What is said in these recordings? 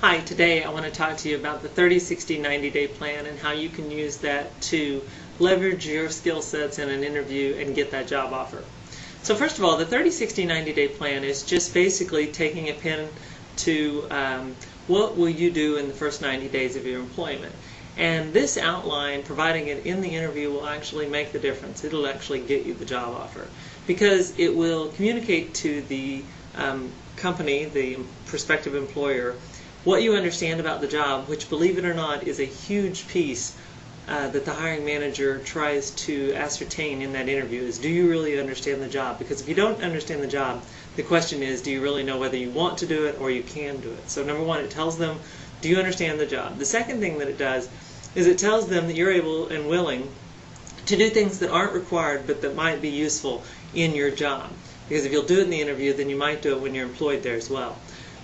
Hi, today I want to talk to you about the 30, 60, 90-day plan and how you can use that to leverage your skill sets in an interview and get that job offer. So first of all, the 30, 60, 90-day plan is just basically taking a pen to what will you do in the first 90 days of your employment. And this outline, providing it in the interview, will actually make the difference. It'll actually get you the job offer because it will communicate to the company, the prospective employer, what you understand about the job, which, believe it or not, is a huge piece that the hiring manager tries to ascertain in that interview is, do you really understand the job? Because if you don't understand the job, the question is, do you really know whether you want to do it or you can do it? So number one, it tells them, do you understand the job? The second thing that it does is it tells them that you're able and willing to do things that aren't required but that might be useful in your job. Because if you'll do it in the interview, then you might do it when you're employed there as well.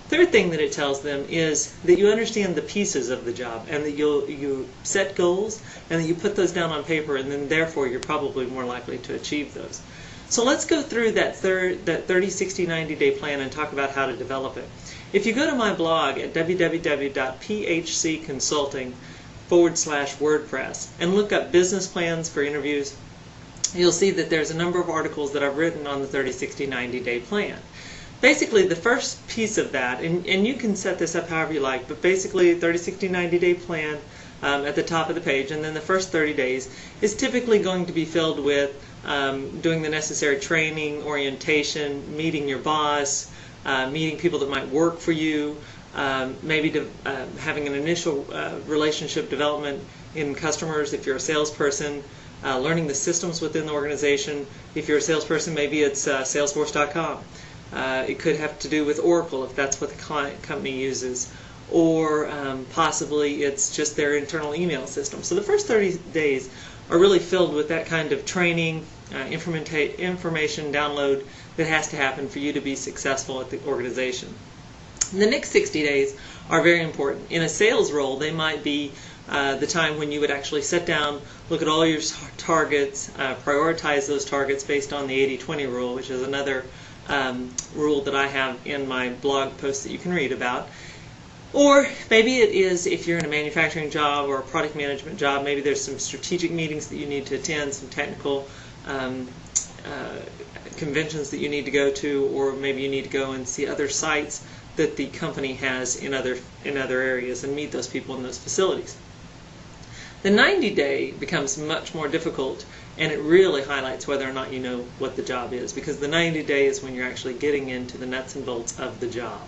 Third thing that it tells them is that you understand the pieces of the job and that you set goals and that you put those down on paper, and then therefore you're probably more likely to achieve those. So let's go through that 30, 60, 90-day plan and talk about how to develop it. If you go to my blog at www.phcconsulting.com/WordPress and look up business plans for interviews, you'll see that there's a number of articles that I've written on the 30, 60, 90-day plan. Basically, the first piece of that, and you can set this up however you like, but basically 30, 60, 90-day plan at the top of the page, and then the first 30 days is typically going to be filled with doing the necessary training, orientation, meeting your boss, meeting people that might work for you, maybe having an initial relationship development in customers if you're a salesperson, learning the systems within the organization. If you're a salesperson, maybe it's Salesforce.com. It could have to do with Oracle if that's what the client company uses, or possibly it's just their internal email system. So the first 30 days are really filled with that kind of training, information download that has to happen for you to be successful at the organization. The next 60 days are very important. In a sales role, they might be the time when you would actually sit down, look at all your targets, prioritize those targets based on the 80-20 rule, which is another rule that I have in my blog post that you can read about. Or maybe it is, if you're in a manufacturing job or a product management job, maybe there's some strategic meetings that you need to attend, some technical conventions that you need to go to, or maybe you need to go and see other sites that the company has in other areas and meet those people in those facilities. The 90-day becomes much more difficult, and it really highlights whether or not you know what the job is, because the 90-day is when you're actually getting into the nuts and bolts of the job.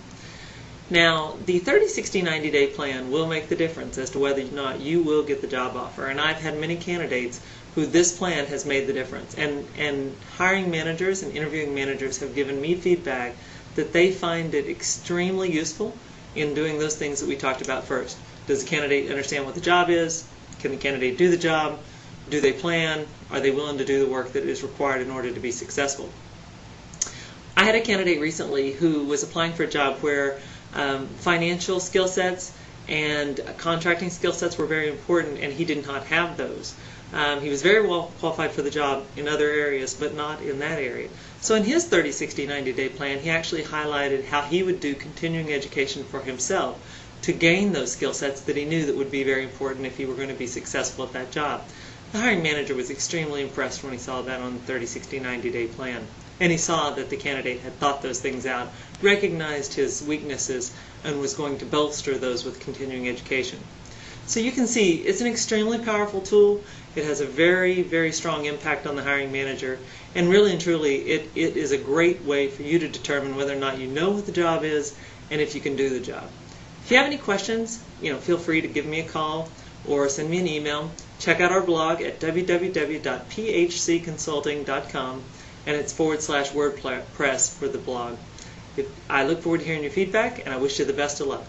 Now, the 30, 60, 90-day plan will make the difference as to whether or not you will get the job offer, and I've had many candidates who this plan has made the difference, and hiring managers and interviewing managers have given me feedback that they find it extremely useful in doing those things that we talked about first. Does the candidate understand what the job is? Can the candidate do the job? Do they plan? Are they willing to do the work that is required in order to be successful? I had a candidate recently who was applying for a job where financial skill sets and contracting skill sets were very important, and he did not have those. He was very well qualified for the job in other areas, but not in that area. So in his 30, 60, 90-day plan, he actually highlighted how he would do continuing education for himself to gain those skill sets that he knew that would be very important if he were going to be successful at that job. The hiring manager was extremely impressed when he saw that on the 30, 60, 90-day plan. And he saw that the candidate had thought those things out, recognized his weaknesses, and was going to bolster those with continuing education. So you can see it's an extremely powerful tool. It has a very, very strong impact on the hiring manager, and really and truly it is a great way for you to determine whether or not you know what the job is and if you can do the job. If you have any questions, feel free to give me a call or send me an email. Check out our blog at www.phcconsulting.com, and it's /WordPress for the blog. I look forward to hearing your feedback, and I wish you the best of luck.